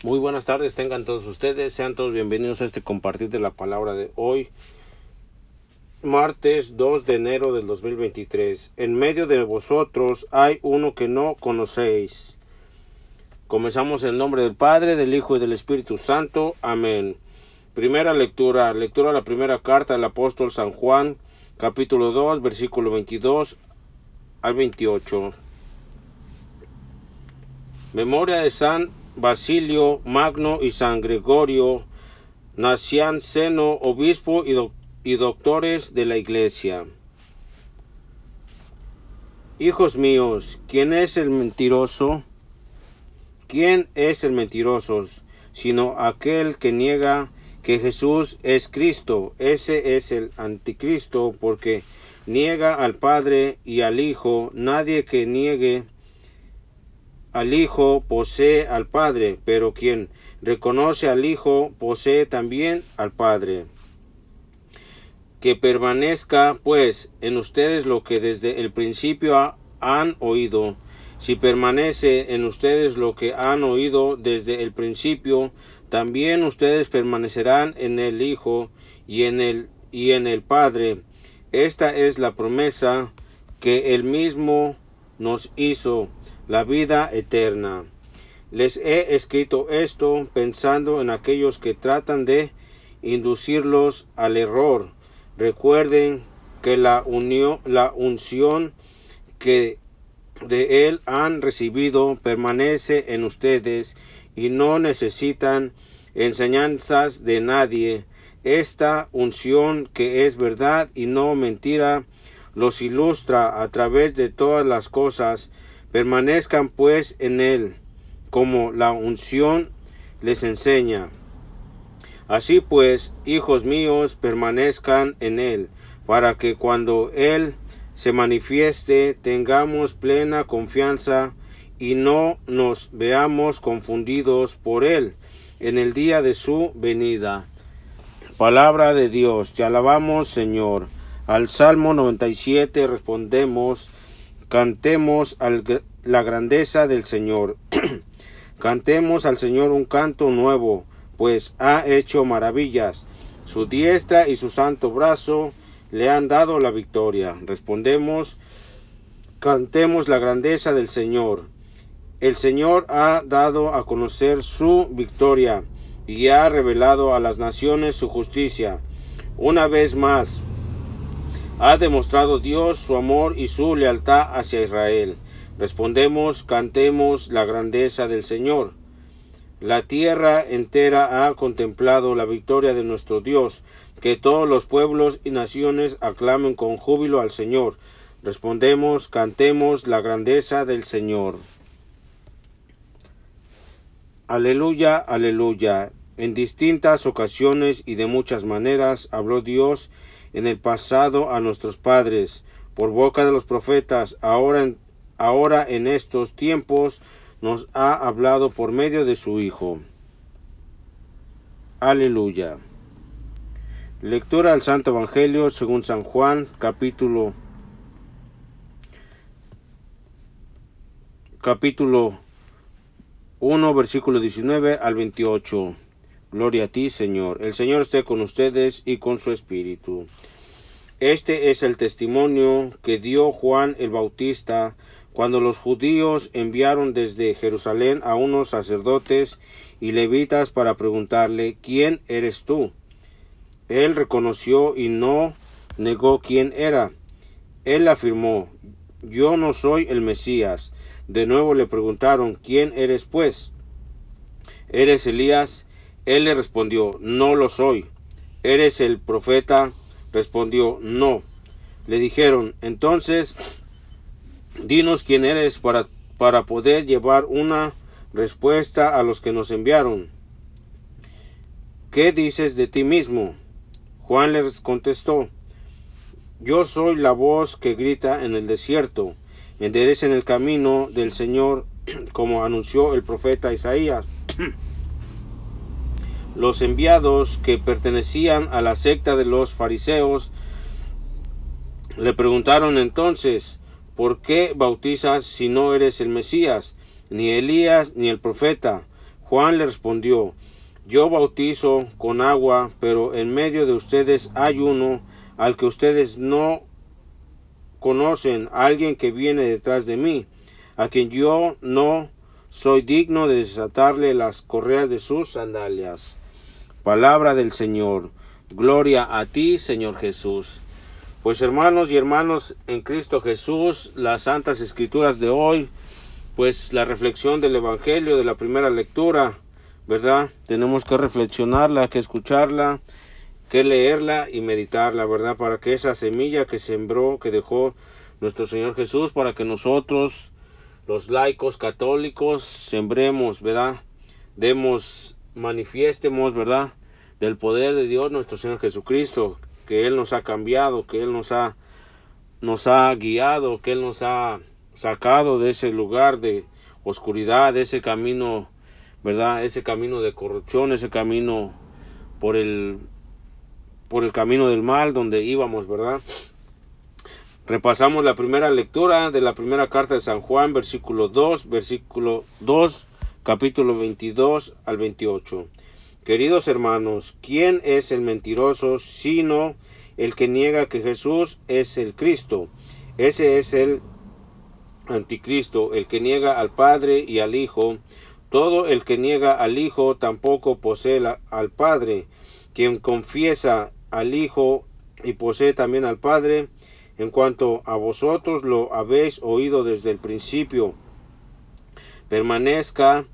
Muy buenas tardes, tengan todos ustedes, sean todos bienvenidos a este compartir de la palabra de hoy, martes 2 de enero del 2023. En medio de vosotros hay uno que no conocéis. Comenzamos en el nombre del Padre, del Hijo y del Espíritu Santo. Amén. Primera lectura de la primera carta del apóstol San Juan, capítulo 2, versículo 22 al 28. Memoria de San Basilio Magno y San Gregorio Nacianceno, obispo y doctores de la Iglesia. Hijos míos, ¿quién es el mentiroso? ¿Quién es el mentiroso? Sino aquel que niega que Jesús es Cristo. Ese es el anticristo, porque niega al Padre y al Hijo. Nadie que niegue al Hijo posee al Padre, pero quien reconoce al Hijo posee también al Padre. Que permanezca pues en ustedes lo que desde el principio han oído. Si permanece en ustedes lo que han oído desde el principio, también ustedes permanecerán en el Hijo y en el Padre. Esta es la promesa que Él mismo nos hizo, la vida eterna. Les he escrito esto pensando en aquellos que tratan de inducirlos al error. Recuerden que la unción que de Él han recibido permanece en ustedes y no necesitan enseñanzas de nadie. Esta unción, que es verdad y no mentira, los ilustra a través de todas las cosas. Permanezcan pues en Él, como la unción les enseña. Así pues, hijos míos, permanezcan en Él, para que cuando Él se manifieste tengamos plena confianza y no nos veamos confundidos por Él en el día de su venida. Palabra de Dios, te alabamos, Señor. Al Salmo 97 respondemos: cantemos la grandeza del Señor. Cantemos al Señor un canto nuevo, pues ha hecho maravillas. Su diestra y su santo brazo le han dado la victoria. Respondemos: cantemos la grandeza del Señor. El Señor ha dado a conocer su victoria y ha revelado a las naciones su justicia. Una vez más ha demostrado Dios su amor y su lealtad hacia Israel. Respondemos: cantemos la grandeza del Señor. La tierra entera ha contemplado la victoria de nuestro Dios. Que todos los pueblos y naciones aclamen con júbilo al Señor. Respondemos: cantemos la grandeza del Señor. Aleluya, aleluya. En distintas ocasiones y de muchas maneras habló Dios en el pasado a nuestros padres, por boca de los profetas. Ahora en estos tiempos nos ha hablado por medio de su Hijo. Aleluya. Lectura del Santo Evangelio según San Juan, capítulo 1, versículo 19 al 28. Gloria a ti, Señor. El Señor esté con ustedes y con su espíritu. Este es el testimonio que dio Juan el Bautista cuando los judíos enviaron desde Jerusalén a unos sacerdotes y levitas para preguntarle: ¿quién eres tú? Él reconoció y no negó quién era. Él afirmó: yo no soy el Mesías. De nuevo le preguntaron: ¿quién eres pues? ¿Eres Elías? Él le respondió: no lo soy. ¿Eres el profeta? Respondió: no. Le dijeron: entonces dinos quién eres para poder llevar una respuesta a los que nos enviaron. ¿Qué dices de ti mismo? Juan les contestó: yo soy la voz que grita en el desierto, enderecen el camino del Señor, como anunció el profeta Isaías. Los enviados, que pertenecían a la secta de los fariseos, le preguntaron entonces: ¿por qué bautizas si no eres el Mesías, ni Elías, ni el profeta? Juan le respondió: yo bautizo con agua, pero en medio de ustedes hay uno al que ustedes no conocen, alguien que viene detrás de mí, a quien yo no soy digno de desatarle las correas de sus sandalias. Palabra del Señor. Gloria a ti, Señor Jesús. Pues hermanos y hermanas en Cristo Jesús, las santas escrituras de hoy, pues la reflexión del Evangelio de la primera lectura, ¿verdad? Tenemos que reflexionarla, que escucharla, que leerla y meditarla, ¿verdad? Para que esa semilla que sembró, que dejó nuestro Señor Jesús, para que nosotros, los laicos católicos, sembremos, ¿verdad? Manifiestemos, ¿verdad? Del poder de Dios, nuestro Señor Jesucristo, que Él nos ha cambiado, que Él nos ha guiado, que Él nos ha sacado de ese lugar de oscuridad, de ese camino, ¿verdad? Ese camino de corrupción, ese camino por el camino del mal donde íbamos, ¿verdad? Repasamos la primera lectura de la primera carta de San Juan, versículo 2, capítulo 22 al 28. Queridos hermanos, ¿quién es el mentiroso sino el que niega que Jesús es el Cristo? Ese es el anticristo, el que niega al Padre y al Hijo. Todo el que niega al Hijo tampoco posee al Padre. Quien confiesa al Hijo y posee también al Padre. En cuanto a vosotros lo habéis oído desde el principio, permanezca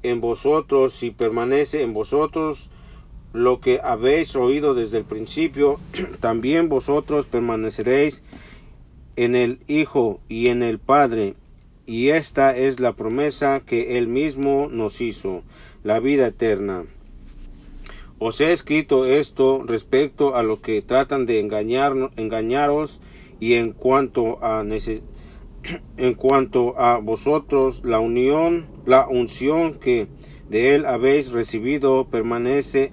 en vosotros, si permanece en vosotros lo que habéis oído desde el principio, también vosotros permaneceréis en el Hijo y en el Padre. Y esta es la promesa que Él mismo nos hizo, la vida eterna. Os he escrito esto respecto a lo que tratan de engañaros, y en cuanto a vosotros, la unción que de Él habéis recibido permanece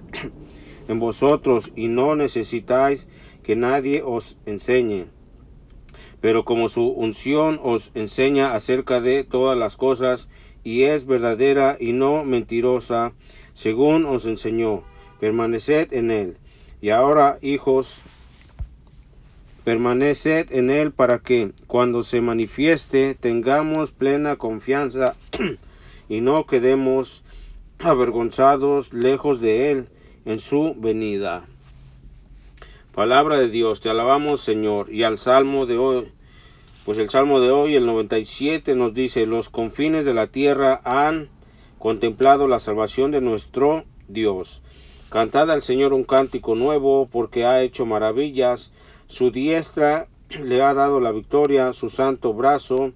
en vosotros, y no necesitáis que nadie os enseñe. Pero como su unción os enseña acerca de todas las cosas, y es verdadera y no mentirosa, según os enseñó, permaneced en Él. Y ahora, hijos, permaneced en Él para que, cuando se manifieste, tengamos plena confianza y no quedemos avergonzados lejos de Él en su venida. Palabra de Dios, te alabamos, Señor. Y al Salmo de hoy, pues el Salmo de hoy, el 97, nos dice: los confines de la tierra han contemplado la salvación de nuestro Dios. Cantad al Señor un cántico nuevo, porque ha hecho maravillas. Su diestra le ha dado la victoria, su santo brazo.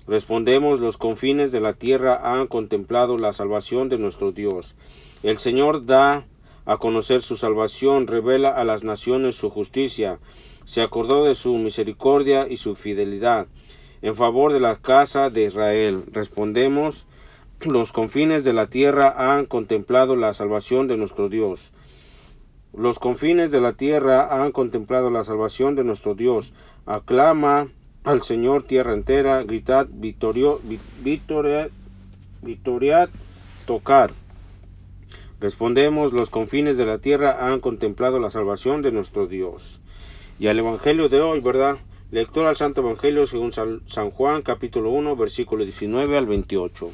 Respondemos: los confines de la tierra han contemplado la salvación de nuestro Dios. El Señor da a conocer su salvación, revela a las naciones su justicia. Se acordó de su misericordia y su fidelidad en favor de la casa de Israel. Respondemos: los confines de la tierra han contemplado la salvación de nuestro Dios. Los confines de la tierra han contemplado la salvación de nuestro Dios. Aclama al Señor tierra entera, gritad victoriad, tocad. Respondemos: los confines de la tierra han contemplado la salvación de nuestro Dios. Y al Evangelio de hoy, ¿verdad? Lectura al Santo Evangelio según San Juan, capítulo 1, versículos 19 al 28.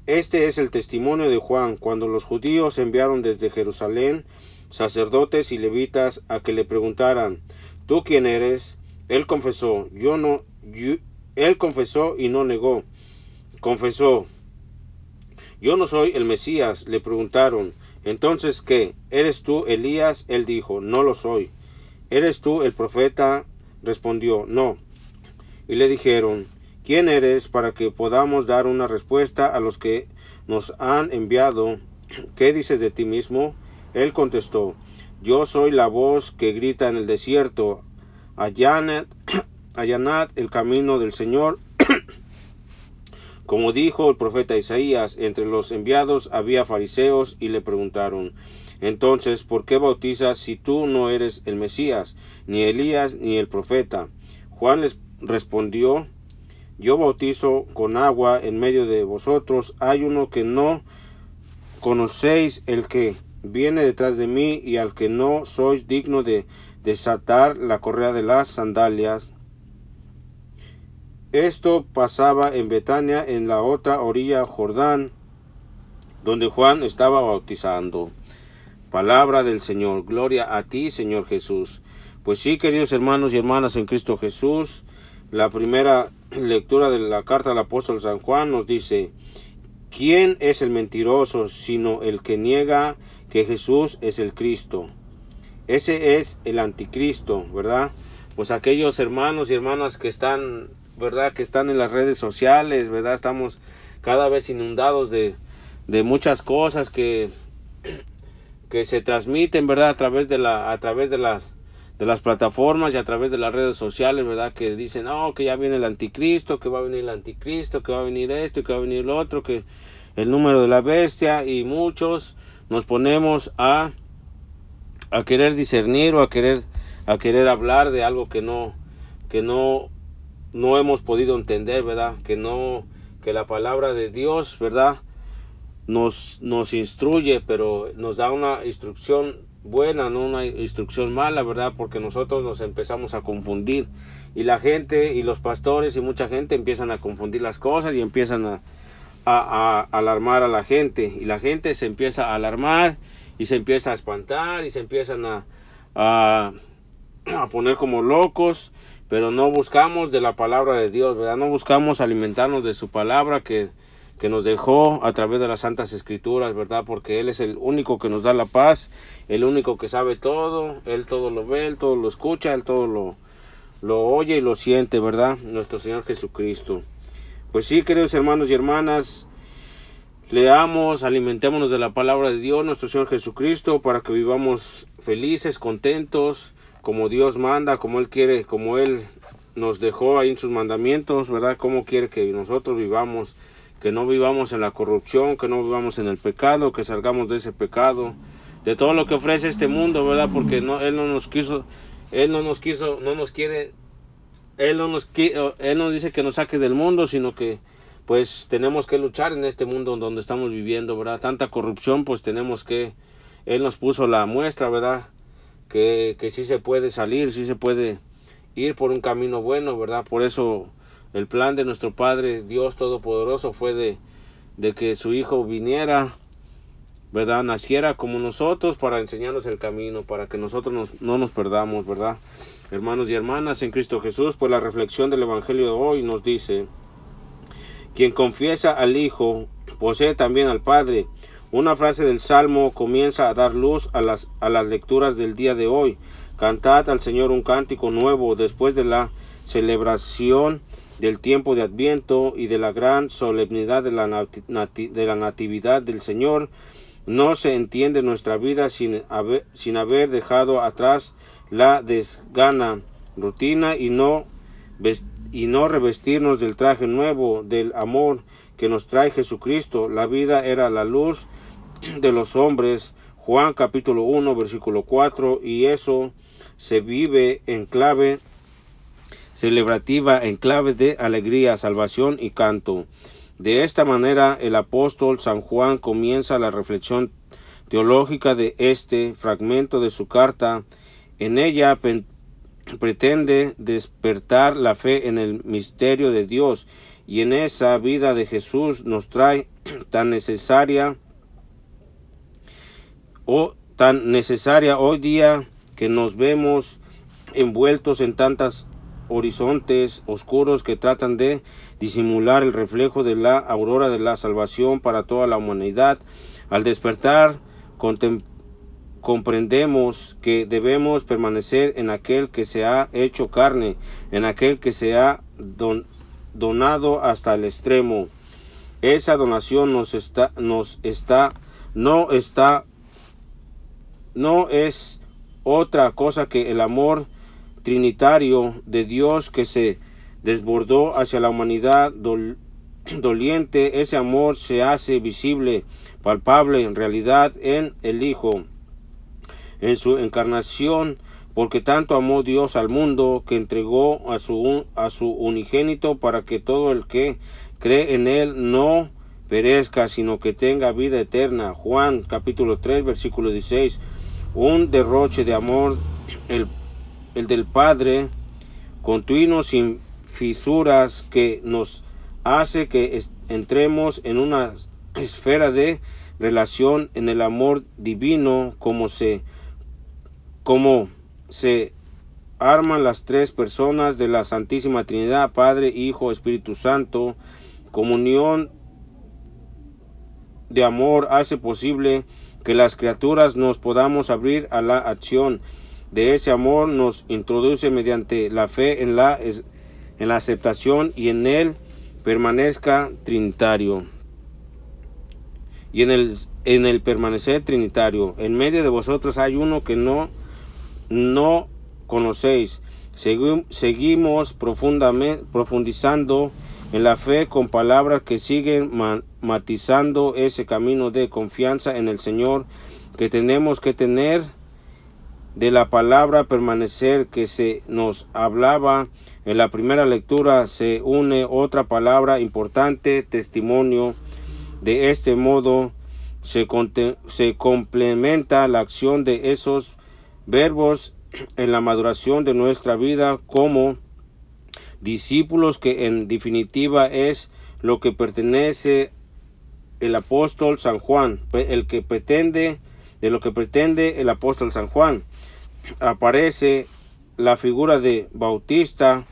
Este es el testimonio de Juan, cuando los judíos enviaron desde Jerusalén sacerdotes y levitas a que le preguntaran: ¿tú quién eres? Él confesó y no negó. Confesó: yo no soy el Mesías. Le preguntaron: entonces, ¿qué? ¿Eres tú Elías? Él dijo: no lo soy. ¿Eres tú el profeta? Respondió: no. Y le dijeron: ¿quién eres? Para que podamos dar una respuesta a los que nos han enviado. ¿Qué dices de ti mismo? Él contestó: yo soy la voz que grita en el desierto, allanad el camino del Señor. Como dijo el profeta Isaías, entre los enviados había fariseos y le preguntaron: entonces, ¿por qué bautizas si tú no eres el Mesías, ni Elías, ni el profeta? Juan les respondió: yo bautizo con agua, en medio de vosotros hay uno que no conocéis el que viene detrás de mí, y al que no sois digno de desatar la correa de las sandalias. Esto pasaba en Betania, en la otra orilla Jordán, donde Juan estaba bautizando. Palabra del Señor. Gloria a ti, Señor Jesús. Pues sí, queridos hermanos y hermanas en Cristo Jesús, la primera lectura de la carta del apóstol San Juan nos dice: ¿quién es el mentiroso sino el que niega que Jesús es el Cristo? Ese es el anticristo, ¿verdad? Pues aquellos hermanos y hermanas que están, ¿verdad?, que están en las redes sociales, ¿verdad? Estamos cada vez inundados de muchas cosas que se transmiten, ¿verdad?, a través de las plataformas y a través de las redes sociales, ¿verdad?, que dicen, oh, que ya viene el anticristo, que va a venir el anticristo, que va a venir esto, que va a venir lo otro, que el número de la bestia, y muchos nos ponemos a querer discernir o a querer hablar de algo que no hemos podido entender, ¿verdad?, que la palabra de Dios, ¿verdad?, nos instruye, pero nos da una instrucción buena, no una instrucción mala, ¿verdad?, porque nosotros nos empezamos a confundir, y la gente y los pastores y mucha gente empiezan a confundir las cosas y empiezan a alarmar a la gente, y la gente se empieza a alarmar y se empieza a espantar y se empiezan a poner como locos, pero no buscamos de la palabra de Dios, ¿verdad? No buscamos alimentarnos de su palabra que nos dejó a través de las Santas Escrituras, ¿verdad? Porque Él es el único que nos da la paz, el único que sabe todo, Él todo lo ve, Él todo lo escucha, Él todo lo oye y lo siente, ¿verdad? Nuestro Señor Jesucristo. Pues sí, queridos hermanos y hermanas, leamos, alimentémonos de la palabra de Dios, nuestro Señor Jesucristo, para que vivamos felices, contentos, como Dios manda, como Él quiere, como Él nos dejó ahí en sus mandamientos, ¿verdad? Como quiere que nosotros vivamos, que no vivamos en la corrupción, que no vivamos en el pecado, que salgamos de ese pecado, de todo lo que ofrece este mundo, ¿verdad? Porque Él nos dice que nos saque del mundo, sino que pues tenemos que luchar en este mundo donde estamos viviendo, ¿verdad? Tanta corrupción, pues Él nos puso la muestra, ¿verdad? Que sí se puede salir, sí se puede ir por un camino bueno, ¿verdad? Por eso el plan de nuestro Padre Dios Todopoderoso fue de que su Hijo viniera, ¿verdad?, naciera como nosotros para enseñarnos el camino, para que nosotros no nos perdamos, ¿verdad? Hermanos y hermanas en Cristo Jesús, pues la reflexión del Evangelio de hoy nos dice: quien confiesa al Hijo, posee también al Padre. Una frase del Salmo comienza a dar luz a las lecturas del día de hoy. Cantad al Señor un cántico nuevo después de la celebración del tiempo de Adviento y de la gran solemnidad de la Natividad del Señor. No se entiende nuestra vida sin haber dejado atrás la desgana rutina y no revestirnos del traje nuevo del amor que nos trae Jesucristo. La vida era la luz de los hombres, Juan capítulo 1 versículo 4, y eso se vive en clave celebrativa, en clave de alegría, salvación y canto. De esta manera el apóstol San Juan comienza la reflexión teológica de este fragmento de su carta. En ella pretende despertar la fe en el misterio de Dios, y en esa vida de Jesús nos trae tan necesaria hoy día, que nos vemos envueltos en tantos horizontes oscuros que tratan de disimular el reflejo de la aurora de la salvación para toda la humanidad. Al despertar, comprendemos que debemos permanecer en aquel que se ha hecho carne, en aquel que se ha donado hasta el extremo. Esa donación no es otra cosa que el amor trinitario de Dios que se desbordó hacia la humanidad doliente. Ese amor se hace visible, palpable en realidad en el Hijo, en su encarnación, porque tanto amó Dios al mundo que entregó a su unigénito, para que todo el que cree en Él no perezca, sino que tenga vida eterna. Juan capítulo 3 versículo 16. Un derroche de amor, el del Padre, continuo, sin fisuras, que nos hace que entremos en una esfera de relación en el amor divino, como se arman las tres personas de la Santísima Trinidad, Padre, Hijo, Espíritu Santo. Comunión de amor hace posible que las criaturas nos podamos abrir a la acción de ese amor. Nos introduce mediante la fe en la aceptación y en él permanezca trinitario. Y en el permanecer trinitario. En medio de vosotros hay uno que no conocéis. Seguimos profundizando en la fe con palabras que siguen matizando ese camino de confianza en el Señor que tenemos que tener. De la palabra permanecer que se nos hablaba en la primera lectura se une otra palabra importante, testimonio. De este modo se complementa la acción de esos verbos en la maduración de nuestra vida como discípulos, que en definitiva es lo que pertenece el apóstol San Juan, de lo que pretende el apóstol San Juan. Aparece la figura de Bautista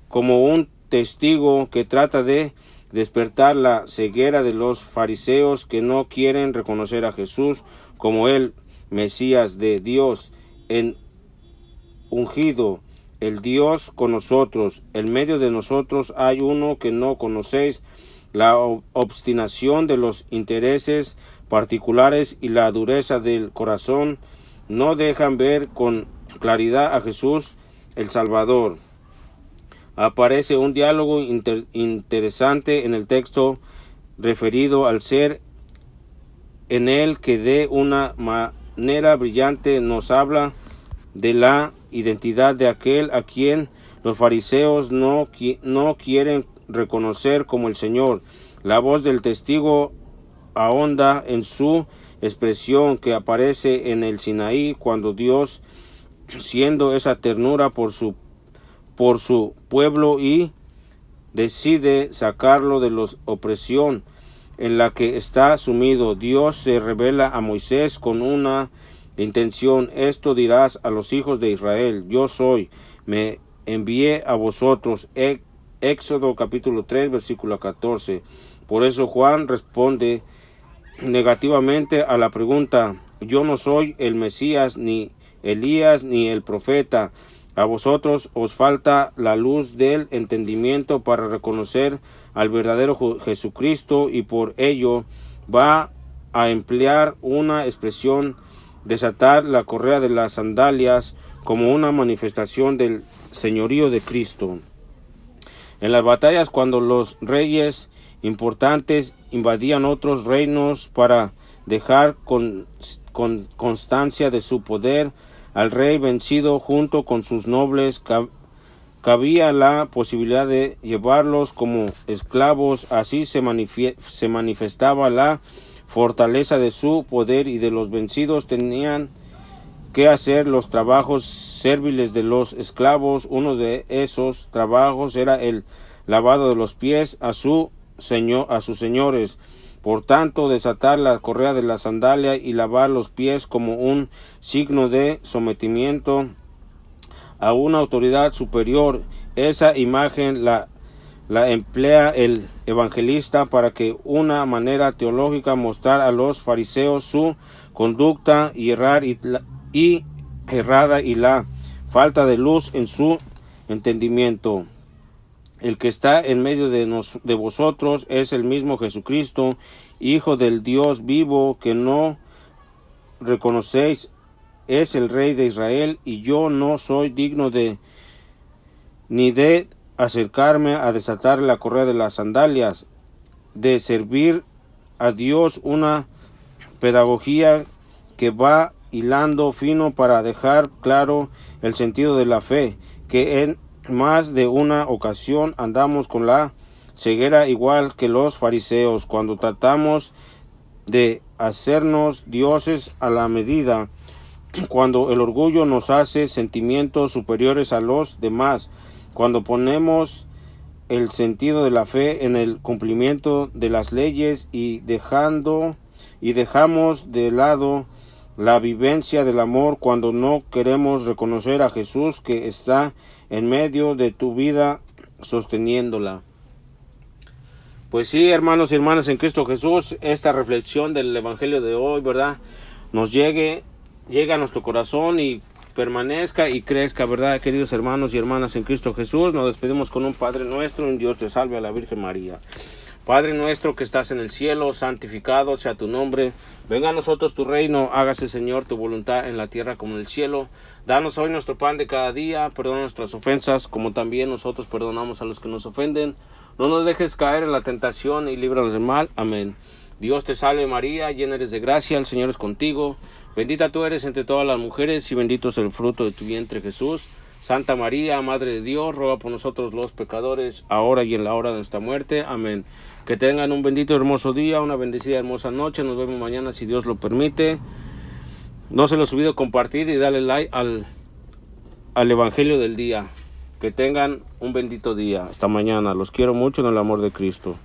como un testigo que trata de despertar la ceguera de los fariseos que no quieren reconocer a Jesús como el Mesías de Dios, en ungido, el Dios con nosotros. En medio de nosotros hay uno que no conocéis. La obstinación de los intereses particulares y la dureza del corazón no dejan ver con claridad a Jesús el Salvador. Aparece un diálogo interesante en el texto referido al ser en él, que de una manera brillante nos habla de la identidad de aquel a quien los fariseos no quieren reconocer como el Señor. La voz del testigo ahonda en su expresión que aparece en el Sinaí, cuando Dios, siendo esa ternura por su pueblo, y decide sacarlo de la opresión en la que está sumido. Dios se revela a Moisés con una intención: esto dirás a los hijos de Israel: yo soy, me envié a vosotros. Éxodo capítulo 3 versículo 14. Por eso Juan responde negativamente a la pregunta: yo no soy el Mesías, ni Elías, ni el profeta. A vosotros os falta la luz del entendimiento para reconocer al verdadero Jesucristo, y por ello va a emplear una expresión: desatar la correa de las sandalias, como una manifestación del señorío de Cristo. En las batallas, cuando los reyes importantes invadían otros reinos para dejar con constancia de su poder al rey vencido junto con sus nobles, cabía la posibilidad de llevarlos como esclavos. Así se manifestaba la fortaleza de su poder, y de los vencidos tenían que hacer los trabajos serviles de los esclavos. Uno de esos trabajos era el lavado de los pies a sus señores. Por tanto, desatar la correa de la sandalia y lavar los pies como un signo de sometimiento a una autoridad superior. Esa imagen la emplea el evangelista para que una manera teológica mostrar a los fariseos su conducta errada y la falta de luz en su entendimiento. El que está en medio de vosotros es el mismo Jesucristo, Hijo del Dios vivo, que no reconocéis. Es el Rey de Israel, y yo no soy digno ni de acercarme a desatar la correa de las sandalias, de servir a Dios, una pedagogía que va hilando fino para dejar claro el sentido de la fe, que en más de una ocasión andamos con la ceguera igual que los fariseos cuando tratamos de hacernos dioses a la medida, cuando el orgullo nos hace sentimientos superiores a los demás, cuando ponemos el sentido de la fe en el cumplimiento de las leyes y dejamos de lado la vivencia del amor, cuando no queremos reconocer a Jesús que está en medio de tu vida sosteniéndola. Pues sí, hermanos y hermanas en Cristo Jesús, esta reflexión del Evangelio de hoy, ¿verdad?, nos llega a nuestro corazón y permanezca y crezca, ¿verdad, queridos hermanos y hermanas en Cristo Jesús? Nos despedimos con un Padre nuestro, un Dios te salve, a la Virgen María. Padre nuestro que estás en el cielo, santificado sea tu nombre. Venga a nosotros tu reino, hágase, Señor, tu voluntad en la tierra como en el cielo. Danos hoy nuestro pan de cada día, perdona nuestras ofensas, como también nosotros perdonamos a los que nos ofenden. No nos dejes caer en la tentación y líbranos del mal. Amén. Dios te salve María, llena eres de gracia, el Señor es contigo. Bendita tú eres entre todas las mujeres y bendito es el fruto de tu vientre, Jesús. Santa María, Madre de Dios, ruega por nosotros los pecadores, ahora y en la hora de nuestra muerte. Amén. Que tengan un bendito hermoso día, una bendecida hermosa noche. Nos vemos mañana si Dios lo permite. No se les olvide compartir y darle like al Evangelio del día. Que tengan un bendito día. Hasta mañana. Los quiero mucho en el amor de Cristo.